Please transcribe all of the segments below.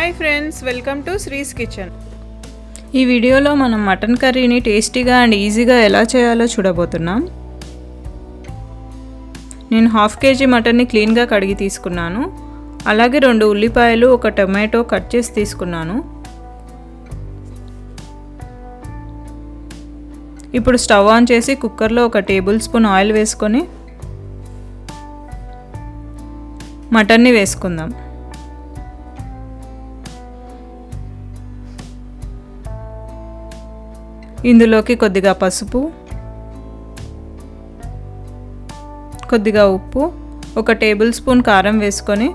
Hi friends, welcome to శ్రీస్ kitchen. ఈ వీడియోలో మనం మటన్ కర్రీని టేస్టీగా అండ్ ఈజీగా ఎలా చేయాలో చూడబోతున్నాం. నేను 1/2 kg మటన్ని క్లీన్గా కడిగి తీసుకున్నాను. అలాగే 2 ఉల్లిపాయలు, 1 టొమాటో కట్ చేసి తీసుకున్నాను. ఇప్పుడు స్టవ్ ఆన్ చేసి కుక్కర్లో 1 టేబుల్ స్పూన్ ఆయిల్ వేసుకొని మటన్ని వేసుకుందాం. ఇందులోకి కొద్దిగా పసుపు, కొద్దిగా ఉప్పు, 1 టేబుల్ స్పూన్ కారం వేసుకొని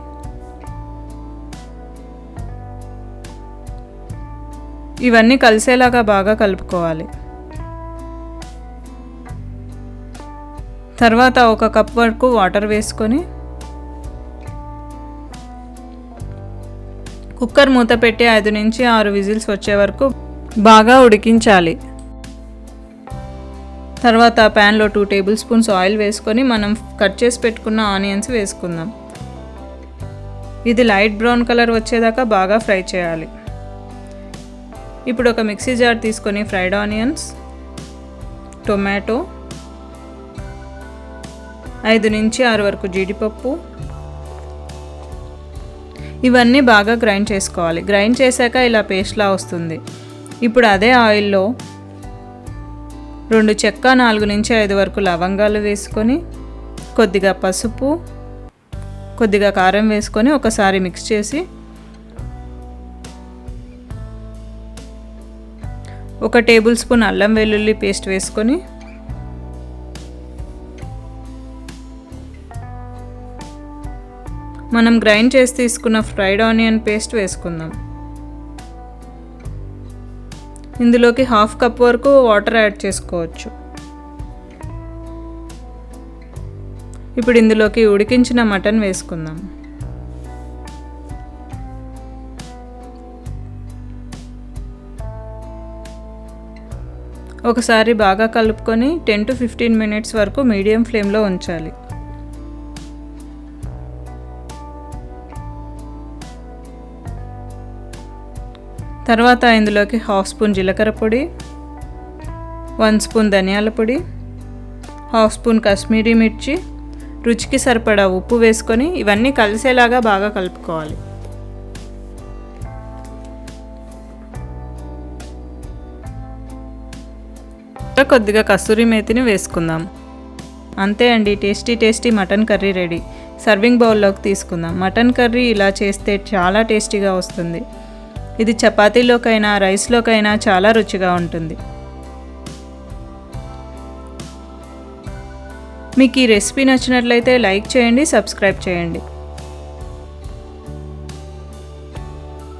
ఇవన్నీ కలిసేలాగా బాగా కలుపుకోవాలి. తర్వాత 1 కప్ వరకు వాటర్ వేసుకొని కుక్కర్ మూత పెట్టి 5 నుంచి 6 విజిల్స్ వచ్చే వరకు బాగా ఉడికించాలి. తర్వాత ప్యాన్లో 2 టేబుల్ స్పూన్స్ ఆయిల్ వేసుకొని మనం కట్ చేసి పెట్టుకున్న ఆనియన్స్ వేసుకుందాం. ఇది లైట్ బ్రౌన్ కలర్ వచ్చేదాకా బాగా ఫ్రై చేయాలి. ఇప్పుడు ఒక మిక్సీ జార్ తీసుకొని ఫ్రైడ్ ఆనియన్స్, టొమాటో, 5 నుంచి 6 వరకు జీడిపప్పు ఇవన్నీ బాగా గ్రైండ్ చేసుకోవాలి. గ్రైండ్ చేశాక ఇలా పేస్ట్లా వస్తుంది. ఇప్పుడు అదే ఆయిల్లో 2 చెక్క, 4 నుంచి 5 వరకు లవంగాలు వేసుకొని కొద్దిగా పసుపు, కొద్దిగా కారం వేసుకొని ఒకసారి మిక్స్ చేసి 1 టేబుల్ స్పూన్ అల్లం వెల్లుల్లి పేస్ట్ వేసుకొని మనం గ్రైండ్ చేసి తీసుకున్న ఫ్రైడ్ ఆనియన్ పేస్ట్ వేసుకుందాం. ఇందులోకి 1/2 కప్ వరకు వాటర్ యాడ్ చేసుకోవచ్చు. ఇప్పుడు ఇందులోకి ఉడికించిన మటన్ వేసుకుందాం. ఒకసారి బాగా కలుపుకొని 10 to 15 మినిట్స్ వరకు మీడియం ఫ్లేమ్లో ఉంచాలి. తర్వాత ఇందులోకి 1/2 స్పూన్ జీలకర్ర పొడి, 1 స్పూన్ ధనియాల పొడి, 1/2 స్పూన్ కాశ్మీరీ మిర్చి, రుచికి సరిపడా ఉప్పు వేసుకొని ఇవన్నీ కలిసేలాగా బాగా కలుపుకోవాలి. కొద్దిగా కస్తూరి మేతిని వేసుకుందాం. అంతే అండి, tasty mutton curry ready. Serving బౌల్లోకి తీసుకుందాం. మటన్ కర్రీ ఇలా చేస్తే చాలా టేస్టీగా వస్తుంది. ఇది చపాతీలోకైనా రైస్లోకైనా చాలా రుచిగా ఉంటుంది. మీకు ఈ రెసిపీ నచ్చినట్లయితే లైక్ చేయండి, సబ్స్క్రైబ్ చేయండి.